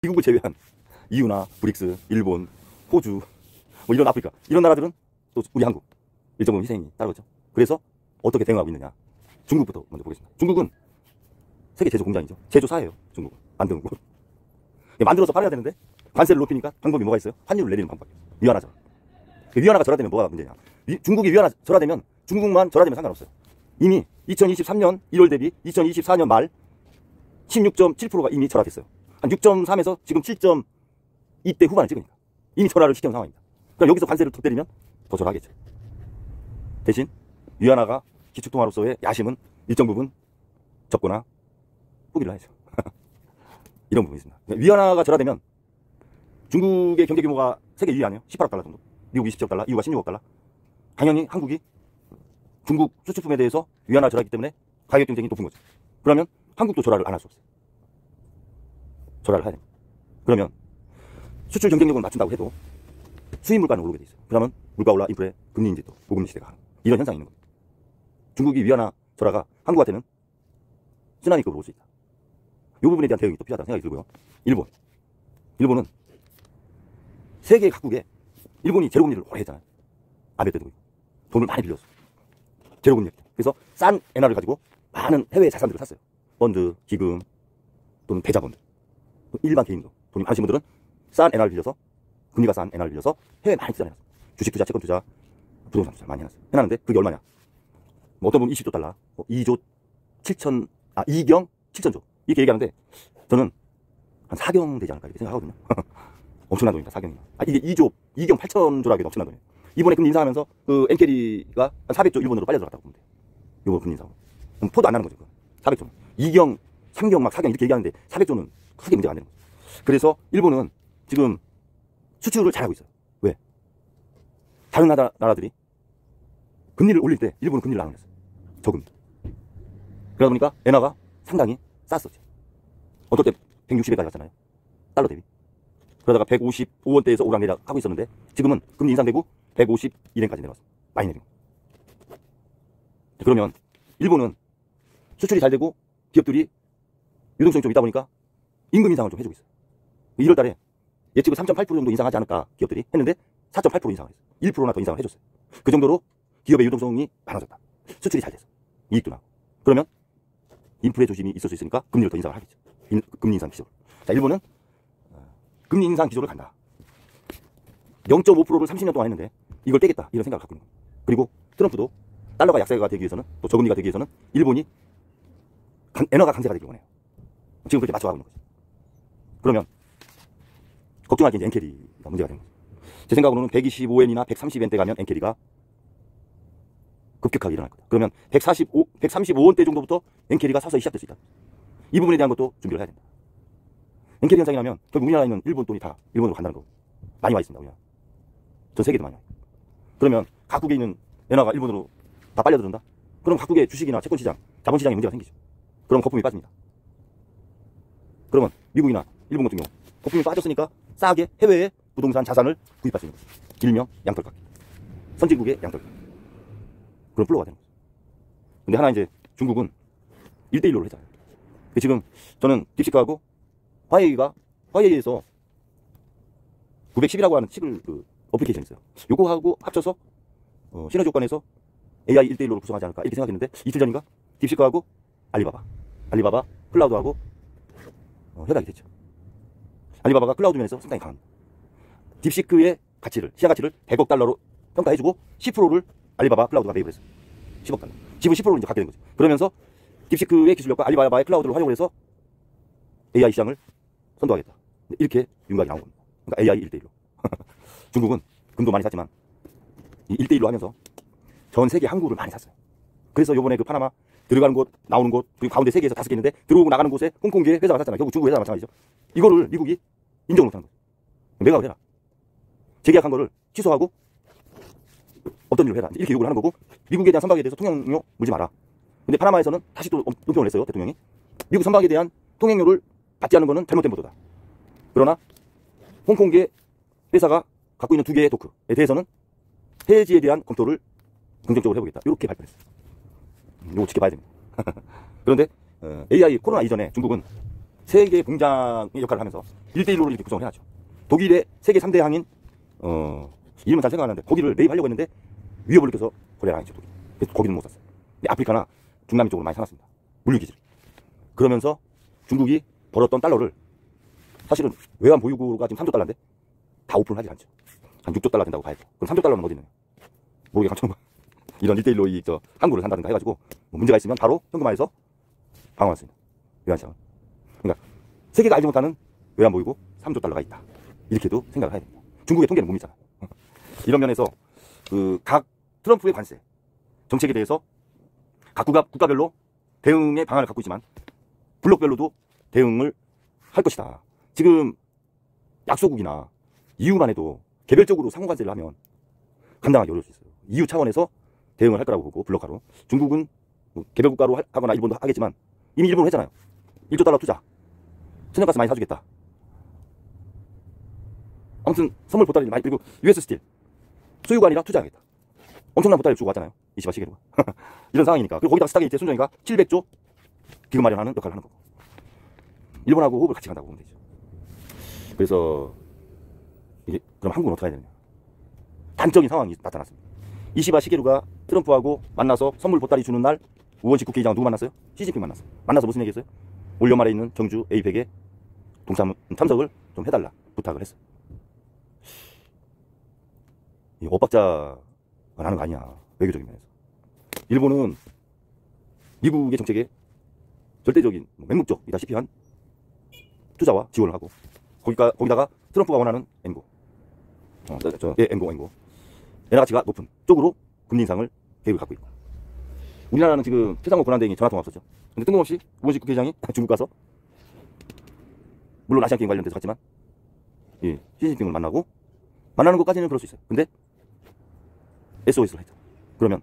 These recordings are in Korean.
미국을 제외한 EU나 브릭스, 일본, 호주, 뭐 이런 아프리카 이런 나라들은 또 우리 한국 일정 부분 희생이 따르겠죠. 그래서 어떻게 대응하고 있느냐. 중국부터 먼저 보겠습니다. 중국은 세계 제조 공장이죠. 제조사예요. 중국은 만드는 거. 만들어서 팔아야 되는데 관세를 높이니까 방법이 뭐가 있어요? 환율을 내리는 방법이에요. 위안화죠. 위안화가 절하되면 뭐가 문제냐. 중국이 위안화 절하되면 중국만 절하되면 상관없어요. 이미 2023년 1월 대비 2024년 말 16.7%가 이미 절하됐어요. 한 6.3에서 지금 7.2대 후반을 찍으니까 이미 절하를 시켜놓은 상황입니다. 그럼 여기서 관세를 툭 때리면 더 절하겠죠. 대신 위안화가 기축통화로서의 야심은 일정 부분 접거나 포기를 하죠. 이런 부분이 있습니다. 위안화가 절하되면 중국의 경제 규모가 세계 2위 아니에요? 18억 달러 정도. 미국이 17억 달러, EU가 16억 달러. 당연히 한국이 중국 수출품에 대해서 위안화 절하기 때문에 가격 경쟁이 높은 거죠. 그러면 한국도 절하를 안 할 수 없어요. 절하를 해야 됩니다. 그러면 수출 경쟁력을 맞춘다고 해도 수입 물가는 오르게 돼 있어요. 그러면 물가 올라 인플레, 금리 인제 또 고금리 시대가 가는 이런 현상이 있는 겁니다. 중국이 위안화 절하가 한국한테는 쓰나미급으로 올 수 있다. 이 부분에 대한 대응이 또 필요하다는 생각이 들고요. 일본은 세계 각국에 일본이 제로금리를 오래 했잖아요. 아베 때도 돈을 많이 빌렸어. 제로금리. 그래서 싼 엔화를 가지고 많은 해외 자산들을 샀어요. 펀드, 기금 또는 배자본드. 일반 개인도 돈이 많으신 분들은 싼 엔화를 빌려서 금리가 싼 엔화를 빌려서 해외에 많이 투자해놨어. 주식 투자, 채권 투자, 부동산 투자 많이 해놨는데 그게 얼마냐? 뭐 어떤 분은 20조 달러, 2경 7천조 이렇게 얘기하는데 저는 한 4경 되지 않을까 이렇게 생각하거든요. 엄청난 돈입니다. 4경이. 이게 2경 8천조라고 해도 엄청난 돈이에요. 이번에 금리 인상하면서 그 엔캐리가 한 400조 일본으로 빨려 들어갔다고 보면 돼요. 이번 금리 인상. 포도 안 나는 거죠. 400조. 2경, 3경, 막 4경 이렇게 얘기하는데 400조는 크게 문제가 안 되는 거죠. 그래서 일본은 지금 수출을 잘하고 있어요. 왜? 다른 나라들이 금리를 올릴 때 일본은 금리를 안 올렸어요. 저금리. 그러다 보니까 엔화가 상당히 쌌었죠. 어떨 때 160에까지 갔잖아요. 달러 대비. 그러다가 155원대에서 오락내락 하고 있었는데 지금은 금리 인상되고 151엔까지 내려왔어요. 많이 내린 거. 그러면 일본은 수출이 잘 되고 기업들이 유동성이 좀 있다 보니까 임금 인상을 좀 해주고 있어요. 1월 달에 예측을 3.8% 정도 인상하지 않을까 기업들이 했는데 4.8% 인상을 했어요. 1%나 더 인상을 해줬어요. 그 정도로 기업의 유동성이 많아졌다. 수출이 잘 돼서 이익도 나고. 그러면 인플레 조짐이 있을 수 있으니까 금리를 더 인상을 하겠죠. 금리 인상 기조를. 자, 일본은 금리 인상 기조를 간다. 0.5%를 30년 동안 했는데 이걸 떼겠다 이런 생각을 갖고 있는 거예요. 그리고 트럼프도 달러가 약세가 되기 위해서는 또 저금리가 되기 위해서는 일본이 엔화가 강세가 되길 원해요. 지금 그렇게 맞춰가고 있는 거죠. 그러면 걱정할 게 이제 엔캐리가 문제가 되는 거죠. 제 생각으로는 125엔이나 130엔대 가면 엔캐리가 급격하게 일어날 거다. 그러면 135원대 정도부터 엔캐리가 서서히 시작될 수 있다. 이 부분에 대한 것도 준비를 해야 된다. 엔캐리 현상이 나면 결국 우리나라에 있는 일본 돈이 다 일본으로 간다는 거고 많이 와 있습니다. 우리나라. 전 세계도 많이 와. 그러면 각국에 있는 엔화가 일본으로 다 빨려들은다? 그럼 각국의 주식이나 채권시장, 자본시장에 문제가 생기죠. 그럼 거품이 빠집니다. 그러면 미국이나 일본 같은 경우 거품이 빠졌으니까 싸게 해외에 부동산 자산을 구입할 수 있는 거죠. 일명 양털깎기. 선진국의 양털깎기. 그런 플로우가 되는 거죠. 근데 하나 이제 중국은 1대1로 했잖아요. 지금 저는 딥시크하고 화웨이에서 910이라고 하는 칩을 어플리케이션이 있어요. 요거하고 합쳐서 시너지 효과내서 AI 1대1로 구성하지 않을까 이렇게 생각했는데 이틀 전인가 딥시크하고 알리바바 클라우드하고 협약이 됐죠. 알리바바가 클라우드 면에서 상당히 강합니다. 딥시크의 가치를 시장 가치를 100억 달러로 평가해주고 10%를 알리바바 클라우드가 매입을 했어요. 10억 달러. 지분 10%를 이제 갖게 된 거죠. 그러면서 딥시크의 기술력과 알리바바의 클라우드를 활용을 해서 AI 시장을 선도하겠다. 이렇게 윤곽이 나온 겁니다. 그러니까 AI 1대1로. 중국은 금도 많이 샀지만 이 1대1로 하면서 전 세계 항구를 많이 샀어요. 그래서 요번에 그 파나마 들어가는 곳, 나오는 곳, 그리고 가운데 세계에서 5개 있는데 들어오고 나가는 곳에 홍콩계 회사가 샀잖아요. 결국 중국 회사가 마찬가지죠. 이거를 미국이 인정을 못하는 거예요. 매각을 해라. 재계약한 거를 취소하고 어떤 일을 해라. 이렇게 요구를 하는 거고 미국에 대한 선박에 대해서 통행료 물지 마라. 근데 파나마에서는 다시 또 논평을 냈어요. 대통령이. 미국 선박에 대한 통행료를 받지 않는 거는 잘못된 보도다. 그러나 홍콩계 회사가 갖고 있는 2개의 도크에 대해서는 해지에 대한 검토를 긍정적으로 해보겠다. 이렇게 발표했어요. 이거 지켜봐야 됩니다. 그런데 AI 코로나 이전에 중국은 세계 공장의 역할을 하면서 1대1로 이렇게 구성을 해놨죠. 독일의 세계 3대 항인, 이름은 잘 생각 안 나는데, 거기를 매입하려고 했는데, 위협을 느껴서 거래를 안 했죠, 독일. 그래서 거기는 못 샀어요. 근데 아프리카나 중남미 쪽으로 많이 사놨습니다. 물류기지를. 그러면서 중국이 벌었던 달러를, 사실은 외환 보유고가 지금 3조 달러인데, 다 오픈을 하지 않죠. 한 6조 달러 된다고 봐야죠. 그럼 3조 달러는 어디 있느냐? 모르게 강천만. 이런 1대1로 항구를 산다든가 해가지고, 뭐 문제가 있으면 바로 현금화해서 방어했습니다. 외환시장은. 그러니까, 세계가 알지 못하는 외환 보유고 3조 달러가 있다. 이렇게도 생각을 해야 됩니다. 중국의 통계는 못 믿잖아. 이런 면에서, 각 트럼프의 관세, 정책에 대해서 각 국가별로 대응의 방안을 갖고 있지만, 블록별로도 대응을 할 것이다. 지금 약소국이나 EU만 해도 개별적으로 상호관세를 하면 감당하기 어려울 수 있어요. EU 차원에서 대응을 할 거라고 보고, 블록화로. 중국은 개별 국가로 하거나 일본도 하겠지만, 이미 일본으로 했잖아요. 1조 달러 투자. 천연가스 많이 사주겠다. 아무튼 선물 보따리를 많이, 그리고 US 스틸. 소유가 아니라 투자하겠다. 엄청난 보따리를 주고 왔잖아요. 이시바 시게루가. 이런 상황이니까. 그리고 거기다 스타게이트의 손정희가 700조 기금 마련하는 역할을 하는 거고. 일본하고 호흡을 같이 간다고 보면 되죠. 그래서 이게 그럼 한국은 어떻게 해야 되느냐. 단적인 상황이 나타났습니다. 이시바 시게루가 트럼프하고 만나서 선물 보따리 주는 날 우원식 국회의장은 누구 만났어요? 시진핑 만났어요. 만나서 무슨 얘기했어요? 올 연말에 있는 경주 에이펙에 참석을 좀 해달라 부탁을 했어요. 이 엇박자가 나는 거 아니야. 외교적인 면에서. 일본은 미국의 정책에 절대적인 맹목적이다시피 한 투자와 지원을 하고, 거기다가 트럼프가 원하는 엔고, 엔고 엔화 가치가 높은 쪽으로 금리 인상을 계획을 갖고 있고, 우리나라는 지금 최상호 권한대행이 전화통화 없었죠. 근데 뜬금없이 우원식 국회의장이 중국 가서, 물론 아시안게임 관련돼서 갔지만, 시진핑을 만나는 것까지는 그럴 수 있어요. 근데 SOS를 했죠. 그러면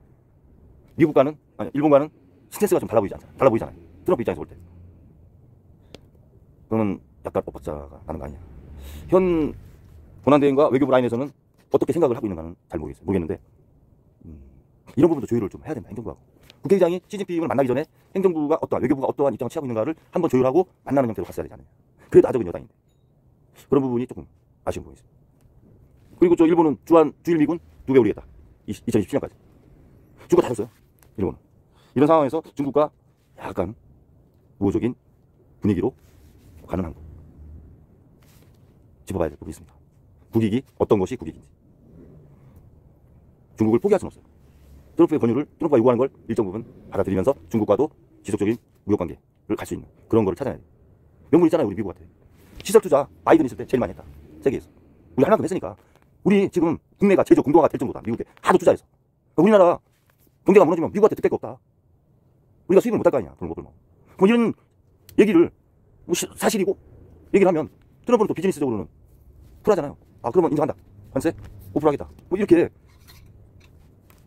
미국과는, 아니 일본과는 스탠스가 좀 달라 보이잖아요. 트럼프 입장에서 볼 때. 그거는 약간 엇박자가 나는 거 아니야. 현 권한대행과 외교부 라인에서는 어떻게 생각을 하고 있는가는 잘 모르겠는데, 이런 부분도 조율을 좀 해야 된다, 행정부하고. 국회의장이 시진핑을 만나기 전에 행정부가 외교부가 어떠한 입장을 취하고 있는가를 한번 조율하고 만나는 형태로 갔어야 되지 않느냐. 그래도 아적인 여당인데. 그런 부분이 조금 아쉬운 부분이 있습니다. 그리고 일본은 주일미군 2배 올리겠다. 2027년까지. 중국가 다 줬어요. 일본은. 이런 상황에서 중국과 약간 우호적인 분위기로 가는 한국. 짚어봐야 될 부분이 있습니다. 국익이 어떤 것이 국익인지. 중국을 포기할 수는 없어요. 트럼프의 권유를, 트럼프가 요구하는 걸 일정 부분 받아들이면서 중국과도 지속적인 무역관계를 갈 수 있는 그런 거를 찾아야 돼요. 명분 있잖아요, 우리 미국한테. 시설 투자 바이든 있을 때 제일 많이 했다. 세계에서. 우리 하나도 했으니까. 우리 지금 국내가 제조 공동화가 될 정도다. 미국에 하도 투자해서. 그러니까 우리나라 경제가 무너지면 미국한테 득될 거 없다. 우리가 수입을 못 할 거 아니야. 그런 것들 뭐 이런 얘기를 사실이고 얘기를 하면 트럼프는 또 비즈니스적으로는 쿨하잖아요. 아, 그러면 인정한다. 관세 오픈하겠다. 뭐 이렇게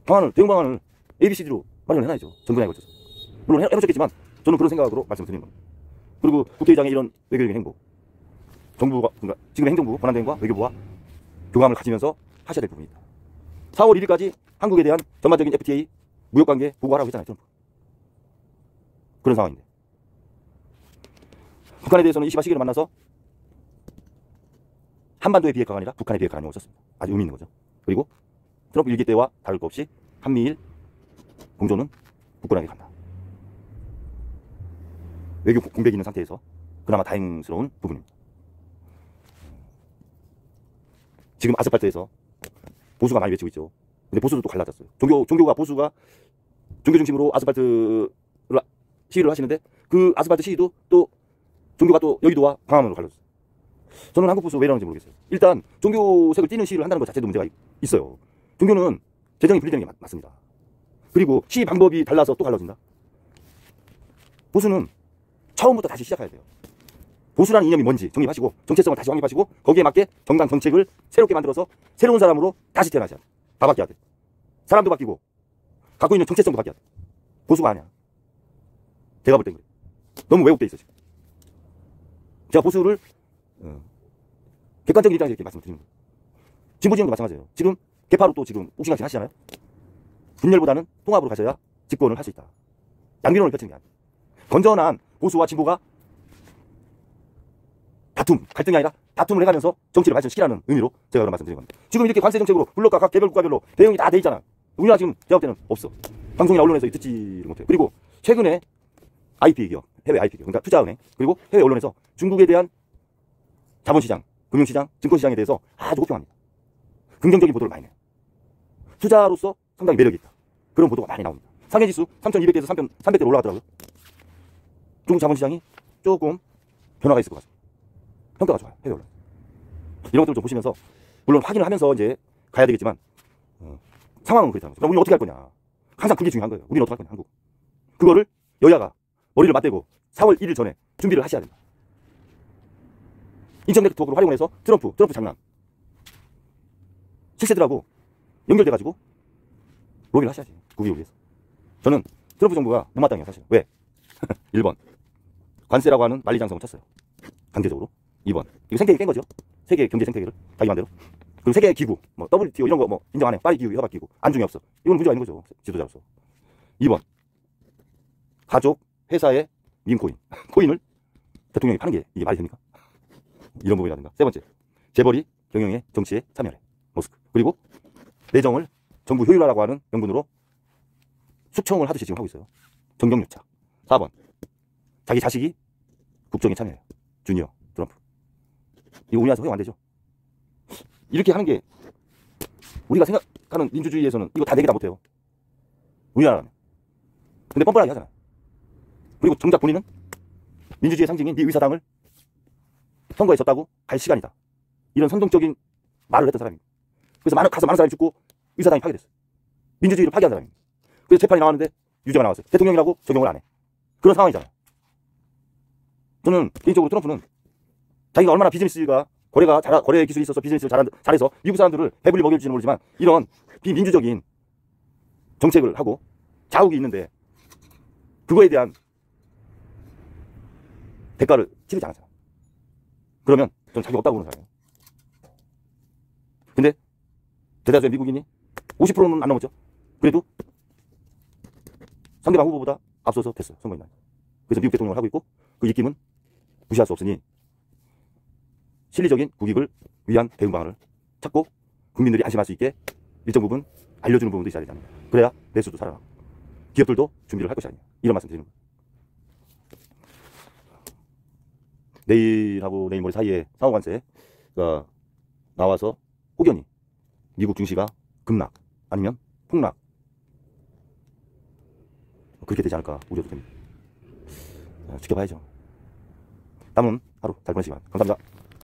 대응 방안을 ABCD로 마련해놔야죠. 전 분야에 걸쳐서. 물론 해놓으셨겠지만 저는 그런 생각으로 말씀드리는 겁니다. 그리고 국회의장의 이런 외교적인 행보, 정부가, 그러니까 지금 행정부 권한대행과 외교부와 교감을 가지면서 하셔야 될 부분이 있다. 4월 1일까지 한국에 대한 전반적인 FTA 무역관계 보고하라고 했잖아요, 트럼프. 그런 상황인데. 북한에 대해서는 이시바 시게를 만나서 한반도의 비핵화가 아니라 북한의 비핵화 안녕을 썼습니다. 아주 의미 있는 거죠. 그리고 트럼프 일기 때와 다를 것 없이 한미일 공조는 굳건하게 간다. 외교 공백이 있는 상태에서 그나마 다행스러운 부분입니다. 지금 아스팔트에서 보수가 많이 외치고 있죠. 근데 보수도 또 갈라졌어요. 종교 중심으로 아스팔트 시위를 하시는데 그 아스팔트 시위도 또 종교가 또 여의도와 광화문으로 갈라졌어요. 저는 한국 보수 왜 이러는지 모르겠어요. 일단 종교색을 띠는 시위를 한다는 것 자체도 문제가 있어요. 종교는 재정이 분리되는 게 맞습니다. 그리고 시위 방법이 달라서 또 갈라진다. 보수는 처음부터 다시 시작해야 돼요. 보수라는 이념이 뭔지 정립하시고 정체성을 다시 확립하시고 거기에 맞게 정당 정책을 새롭게 만들어서 새로운 사람으로 다시 태어나셔야 돼. 다 바뀌어야 돼. 사람도 바뀌고 갖고 있는 정체성도 바뀌어야 돼. 보수가 아니야. 제가 볼 땐 그래. 너무 왜곡돼 있어 지금. 제가 보수를 객관적인 입장에서 이렇게 말씀드리는 거예요. 진보 진영도 마찬가지예요. 지금 개파로 또 지금 옥신각신 하시잖아요. 분열보다는 통합으로 가셔야 집권을 할 수 있다. 양비론을 펼치는 게 아니에요. 건전한 보수와 진보가 갈등이 아니라 다툼을 해가면서 정치를 발전시키라는 의미로 제가 그런 말씀드린 겁니다. 지금 이렇게 관세 정책으로 블록과 각 개별 국가별로 대응이 다 돼 있잖아. 우리나라 지금 제가 볼 때는 없어. 방송이나 언론에서 듣지를 못해요. 그리고 최근에 IP 기업, 해외 IP 기업, 그러니까 투자은행, 그리고 해외 언론에서 중국에 대한 자본시장, 금융시장, 증권시장에 대해서 아주 호평합니다. 긍정적인 보도를 많이 내요. 투자로서 상당히 매력이 있다. 그런 보도가 많이 나옵니다. 상해지수 3,200대에서 3,300대로 올라가더라고요. 중국 자본시장이 조금 변화가 있을 것 같습니다. 평가가 좋아요. 해외 언론. 이런 것들을 좀 보시면서 물론 확인을 하면서 이제 가야 되겠지만 상황은 그렇다는 거죠. 그럼 우리는 어떻게 할 거냐. 항상 그게 중요한 거예요. 우리는 어떻게 할 거냐. 한국. 그거를 여야가 머리를 맞대고 4월 1일 전에 준비를 하셔야 된다. 인천 네트워크를 활용해서 트럼프 장난. 실세들하고 연결돼가지고 로비를 하셔야지. 국익을 위해서. 저는 트럼프 정부가 못마땅해요, 사실. 왜? 1번. 관세라고 하는 만리장성을 쳤어요. 강제적으로. 2번. 이거 생태계 깬 거죠. 세계 경제 생태계를 자기 맘대로. 그리고 세계 기구, 뭐 WTO 이런 거 뭐 인정 안 해. 파리 기구, 협약 기구. 안중에 없어. 이건 문제가 있는 거죠. 지도자로서. 2번. 가족, 회사의 민코인. 코인을 대통령이 파는 게 이게 말이 됩니까? 이런 부분이라든가. 세 번째. 재벌이 경영에 정치에 참여해. 모스크. 그리고 내정을 정부 효율화라고 하는 명분으로 숙청을 하듯이 지금 하고 있어요. 정경유착. 4번. 자기 자식이 국정에 참여해요. 주니어, 트럼프. 이거 우리나라에서 허용 안 되죠. 이렇게 하는 게 우리가 생각하는 민주주의에서는 이거 다 내게 다 못해요. 우리나라는. 근데 뻔뻔하게 하잖아. 그리고 정작 본인은 민주주의의 상징인 네 의사당을 선거에 졌다고 갈 시간이다. 이런 선동적인 말을 했던 사람입니다. 그래서 가서 많은 사람이 죽고 의사당이 파괴됐어요. 민주주의를 파괴한 사람입니다. 그래서 재판이 나왔는데 유죄가 나왔어요. 대통령이라고 적용을 안 해. 그런 상황이잖아요. 저는 개인적으로 트럼프는 자기가 얼마나 거래 기술이 있어서 비즈니스를 잘해서 미국 사람들을 배불리 먹일지는 모르지만 이런 비민주적인 정책을 하고 자욱이 있는데 그거에 대한 대가를 치르지 않았잖아. 그러면 저는 자격 없다고 보는 사람이에요. 근데 대다수의 미국인이 50%는 안 넘었죠. 그래도 상대방 후보보다 앞서서 됐어요. 선거인 날. 그래서 미국 대통령을 하고 있고 그 입김은 무시할 수 없으니 실리적인 국익을 위한 대응 방안을 찾고 국민들이 안심할 수 있게 일정 부분 알려주는 부분도 있어야 되잖아요. 그래야 내수도 살아나고 기업들도 준비를 할 것이 아니에요. 이런 말씀 드리는 거예요. 내일하고 내일 모레 사이에 상호관세가 나와서 혹여니 미국 증시가 급락 아니면 폭락 그렇게 되지 않을까 우려도 됩니다. 지켜봐야죠. 남은 하루 잘 보내시기 바랍니다. 감사합니다.